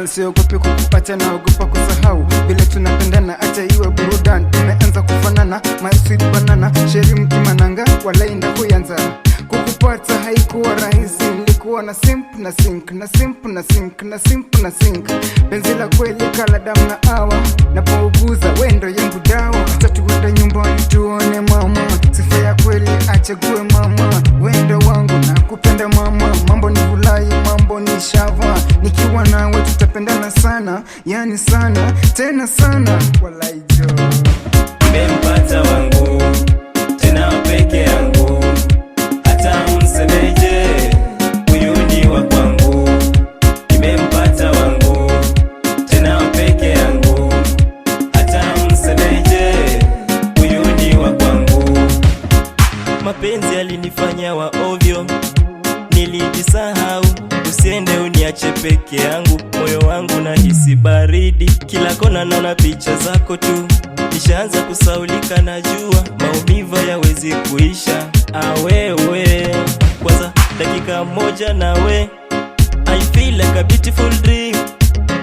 girl, siogopi kukuacha, naogopa kusahau vile tunapendana, acha iwe burudani. Tumeanza kufanana, my sweet banana, sheri mkimananga, walai ndakuyanza. Kukupata haikuwa rahisi, nilikuwa na simp na sink, na simp na sink, na simp na sink. Penzi la kweli kala damu na awa, napouguza wendo yangu dawa. Acha tuende nyumbani tuone mama, sifa ya kweli achague mama. Wendo wangu na kupenda mama, mambo ni vulai, mambo ni shava. Nikiwa nawe tutapendana sana, yani sana, tena sana. Walai jo, nimempata wangu, tena peke yangu. Hata msemeje, huyu ni wa kwangu. Nimempata wangu, tena peke yangu. Hata msemeje, huyu ni wa kwangu. Mapenzi alinifanya wa ovyo, nilijisahau. Usiende uniache peke yangu, moyo wangu nahisi baridi. Kila kona naona picha zako tu, nishaanza kusaulika, najua maumivu hayawezi kuisha. Awewe kwanza dakika moja nawe, I feel like a beautiful dream.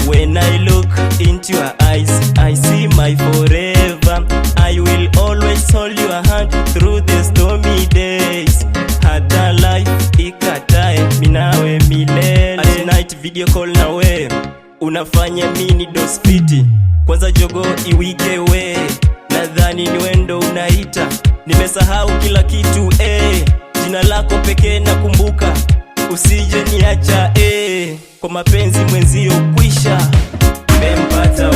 When I look into your eyes, I see my forever. I will always hold your hand through the stormy days. Hata life ikatae, minawe milele. At night video call nawe, unafanya mini dosfiti. Kwanza jogo iwike we, nadhani ni wendo unaita. Nimesahau kila kitu jina lako pekee nakumbuka. Usije niacha kwa mapenzi mwenzio kwisha. Nimempata